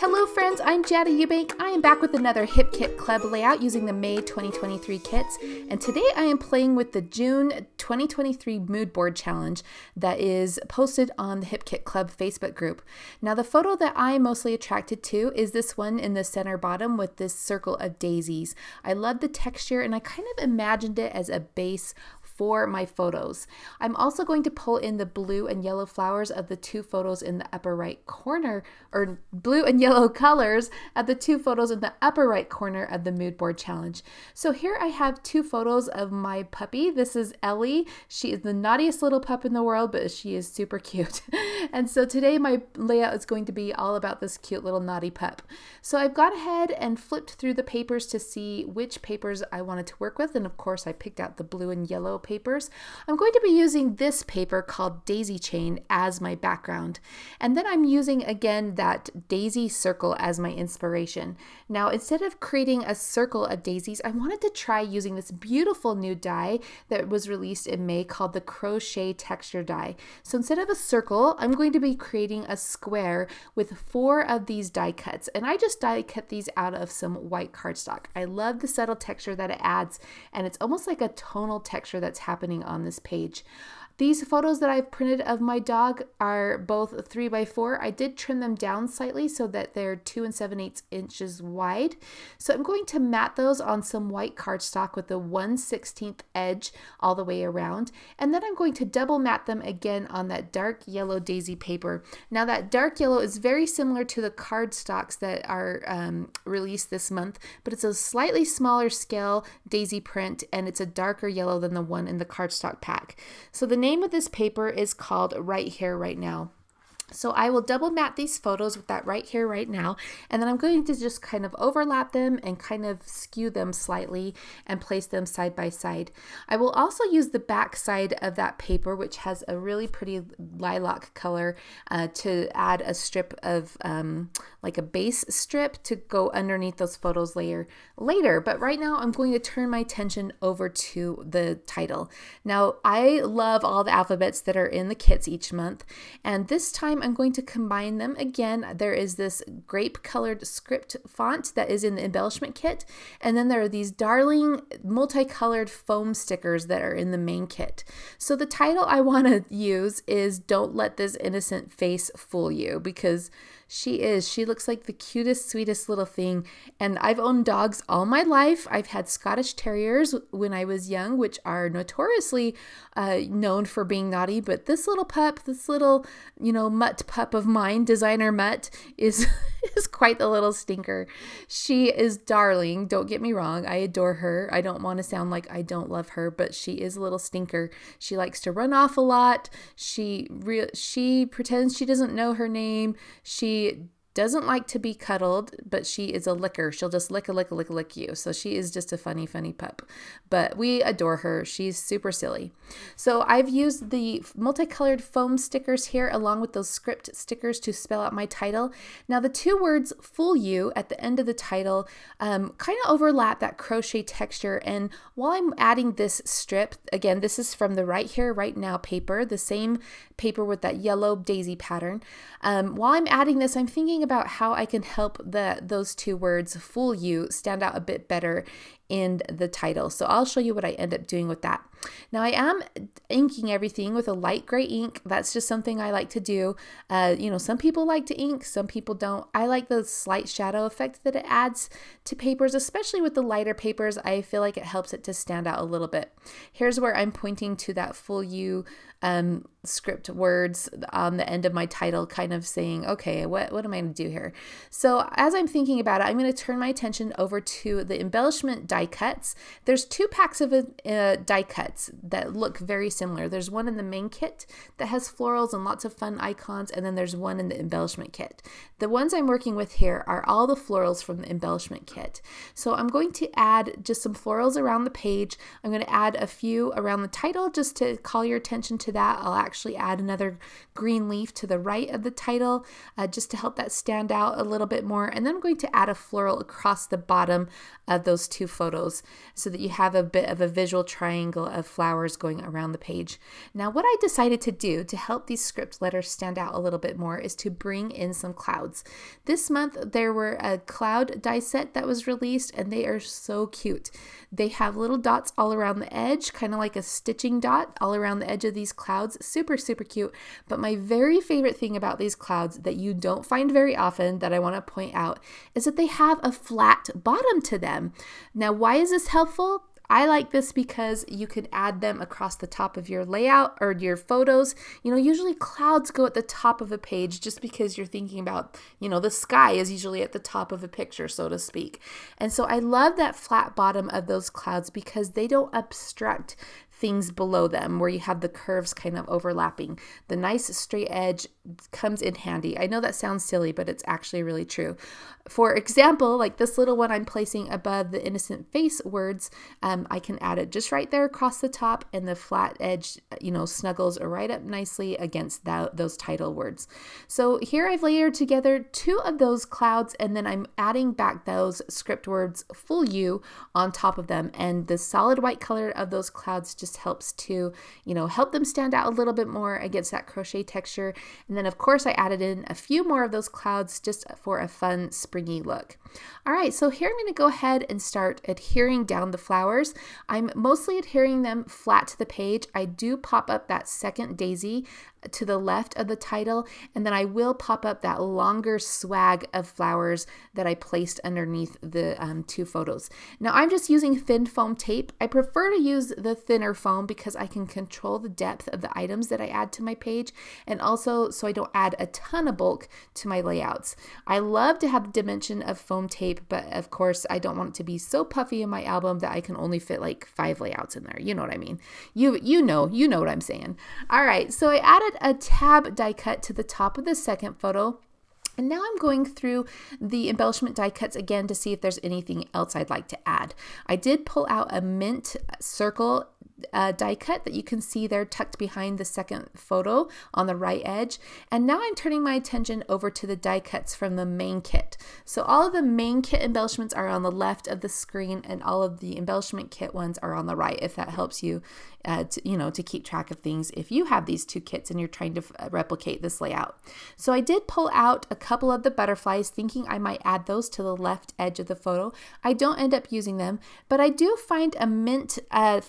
Hello friends, I'm Jana Eubank. I am back with another Hip Kit Club layout using the May 2023 kits, and today I am playing with the June 2023 Mood Board Challenge that is posted on the Hip Kit Club Facebook group. Now the photo that I'm mostly attracted to is this one in the center bottom with this circle of daisies. I love the texture and I kind of imagined it as a base for my photos. I'm also going to pull in the blue and yellow flowers of the two photos in the upper right corner, or blue and yellow colors of the two photos in the upper right corner of the mood board challenge. So here I have two photos of my puppy. This is Ellie. She is the naughtiest little pup in the world, but she is super cute. And so today my layout is going to be all about this cute little naughty pup. So I've gone ahead and flipped through the papers to see which papers I wanted to work with, and of course I picked out the blue and yellow papers. I'm going to be using this paper called Daisy Chain as my background, and then I'm using again that daisy circle as my inspiration. Now instead of creating a circle of daisies, I wanted to try using this beautiful new die that was released in May called the crochet texture die. So instead of a circle, I'm going to be creating a square with 4 of these die cuts, and I just die cut these out of some white cardstock. I love the subtle texture that it adds, and it's almost like a tonal texture that's happening on this page. These photos that I've printed of my dog are both 3x4. I did trim them down slightly so that they're 2 7/8 inches wide. So I'm going to mat those on some white cardstock with a 1/16 edge all the way around. And then I'm going to double mat them again on that dark yellow daisy paper. Now that dark yellow is very similar to the cardstocks that are released this month, but it's a slightly smaller scale daisy print, and it's a darker yellow than the one in the cardstock pack. So the name of this paper is called Right Here, Right Now. So I will double mat these photos with that right here, right now, and then I'm going to just kind of overlap them and kind of skew them slightly and place them side by side. I will also use the back side of that paper, which has a really pretty lilac color, to add a strip of like a base strip to go underneath those photos later. But right now I'm going to turn my attention over to the title. Now I love all the alphabets that are in the kits each month, and this time I'm going to combine them again. There is this grape colored script font that is in the embellishment kit, and then there are these darling multicolored foam stickers that are in the main kit. So the title I want to use is Don't Let This Innocent Face Fool You, because she looks like the cutest, sweetest little thing. And I've owned dogs all my life. I've had Scottish Terriers when I was young, which are notoriously known for being naughty. But this little pup, this little, mutt pup of mine, designer mutt, is quite the little stinker. She is darling. Don't get me wrong. I adore her. I don't want to sound like I don't love her, but she is a little stinker. She likes to run off a lot. She pretends she doesn't know her name. She doesn't like to be cuddled, but she is a licker. She'll just lick you. So she is just a funny pup. But we adore her. She's super silly. So I've used the multicolored foam stickers here along with those script stickers to spell out my title. Now the two words fool you at the end of the title kind of overlap that crochet texture. And while I'm adding this strip, again, this is from the Right Here, Right Now paper, the same paper with that yellow daisy pattern. While I'm adding this, I'm thinking about how I can help those two words, fool you, stand out a bit better in the title. So I'll show you what I end up doing with that. Now I am inking everything with a light gray ink. That's just something I like to do. Some people like to ink, some people don't. I like the slight shadow effect that it adds to papers, especially with the lighter papers. I feel like it helps it to stand out a little bit. Here's where I'm pointing to that fool you script words on the end of my title, kind of saying, okay, what am I going to do here? So as I'm thinking about it, I'm going to turn my attention over to the embellishment die cuts. There's 2 packs of die cuts that look very similar. There's one in the main kit that has florals and lots of fun icons, and then there's one in the embellishment kit. The ones I'm working with here are all the florals from the embellishment kit. So I'm going to add just some florals around the page. I'm going to add a few around the title just to call your attention to that. I'll actually add another green leaf to the right of the title just to help that stand out a little bit more. And then I'm going to add a floral across the bottom of those 2 photos photos so that you have a bit of a visual triangle of flowers going around the page. Now, what I decided to do to help these script letters stand out a little bit more is to bring in some clouds. This month, there were a cloud die set that was released, and they are so cute. They have little dots all around the edge, kind of like a stitching dot all around the edge of these clouds. Super, super cute. But my very favorite thing about these clouds that you don't find very often that I want to point out is that they have a flat bottom to them. Now, why is this helpful? I like this because you could add them across the top of your layout or your photos. Usually clouds go at the top of a page just because you're thinking about, the sky is usually at the top of a picture, so to speak. And so I love that flat bottom of those clouds because they don't obstruct things below them where you have the curves kind of overlapping. The nice straight edge comes in handy. I know that sounds silly, but it's actually really true. For example, like this little one I'm placing above the innocent face words, I can add it just right there across the top, and the flat edge, snuggles right up nicely against those title words. So here I've layered together 2 of those clouds, and then I'm adding back those script words full U on top of them, and the solid white color of those clouds just helps to, help them stand out a little bit more against that crochet texture. And then of course I added in a few more of those clouds just for a fun springy look. All right, so here I'm going to go ahead and start adhering down the flowers. I'm mostly adhering them flat to the page. I do pop up that second daisy to the left of the title, and then I will pop up that longer swag of flowers that I placed underneath the 2 photos. Now I'm just using thin foam tape. I prefer to use the thinner foam because I can control the depth of the items that I add to my page, and also so I don't add a ton of bulk to my layouts. I love to have the dimension of foam tape, but of course I don't want it to be so puffy in my album that I can only fit like 5 layouts in there. You know what I mean? You know what I'm saying. All right, so I added a tab die cut to the top of the second photo. And now I'm going through the embellishment die cuts again to see if there's anything else I'd like to add. I did pull out a mint circle die cut that you can see there tucked behind the second photo on the right edge. And now I'm turning my attention over to the die cuts from the main kit. So all of the main kit embellishments are on the left of the screen, and all of the embellishment kit ones are on the right, if that helps you to keep track of things if you have these 2 kits and you're trying to replicate this layout. So I did pull out a couple of the butterflies thinking I might add those to the left edge of the photo. I don't end up using them, but I do find a mint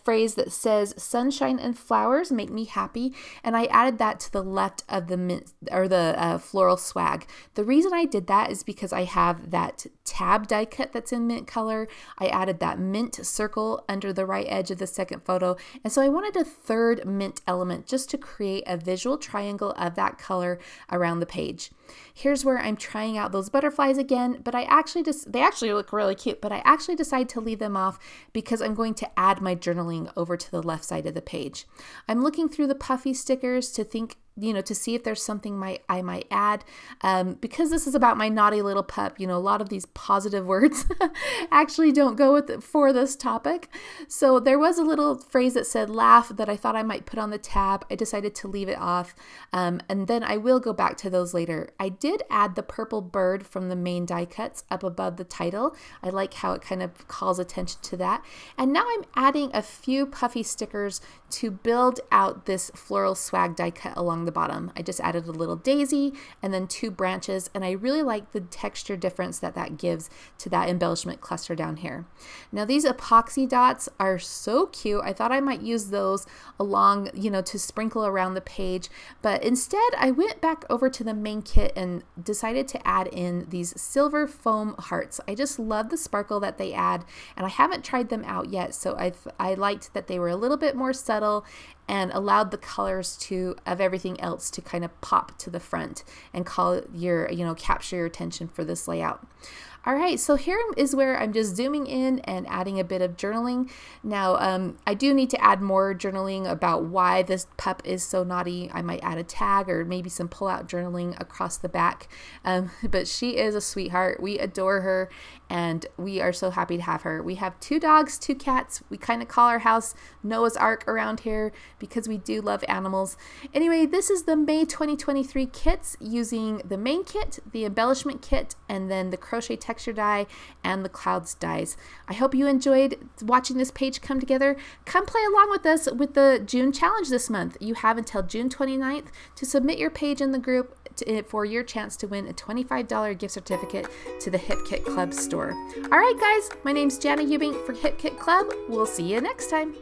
phrase that says sunshine and flowers make me happy, and I added that to the left of the mint or the floral swag. The reason I did that is because I have that tab die cut that's in mint color. I added that mint circle under the right edge of the second photo, and so I wanted a third mint element just to create a visual triangle of that color around the page. Here's where I'm trying out those butterflies again, but they actually look really cute, but I actually decided to leave them off because I'm going to add my journaling over to the left side of the page. I'm looking through the puffy stickers to think, to see if there's something I might add. Because this is about my naughty little pup, a lot of these positive words actually don't go for this topic. So there was a little phrase that said laugh that I thought I might put on the tab. I decided to leave it off, and then I will go back to those later. I did add the purple bird from the main die cuts up above the title. I like how it kind of calls attention to that. And now I'm adding a few puffy stickers to build out this floral swag die cut along the bottom. I just added a little daisy and then 2 branches, and I really like the texture difference that gives to that embellishment cluster down here. Now these epoxy dots are so cute. I thought I might use those along, to sprinkle around the page, but instead I went back over to the main kit and decided to add in these silver foam hearts. I just love the sparkle that they add, and I haven't tried them out yet, so I liked that they were a little bit more subtle and allowed the colors of everything else to kind of pop to the front and capture your attention for this layout. All right, so here is where I'm just zooming in and adding a bit of journaling. Now, I do need to add more journaling about why this pup is so naughty. I might add a tag or maybe some pull-out journaling across the back, but she is a sweetheart. We adore her, and we are so happy to have her. We have 2 dogs, 2 cats. We kind of call our house Noah's Ark around here because we do love animals. Anyway, this is the May 2023 kits using the main kit, the embellishment kit, and then the crochet texture die and the clouds dies. I hope you enjoyed watching this page come together. Come play along with us with the June challenge this month. You have until June 29th to submit your page in the group for your chance to win a $25 gift certificate to the Hip Kit Club store. All right, guys, my name's Jana Eubank for Hip Kit Club. We'll see you next time.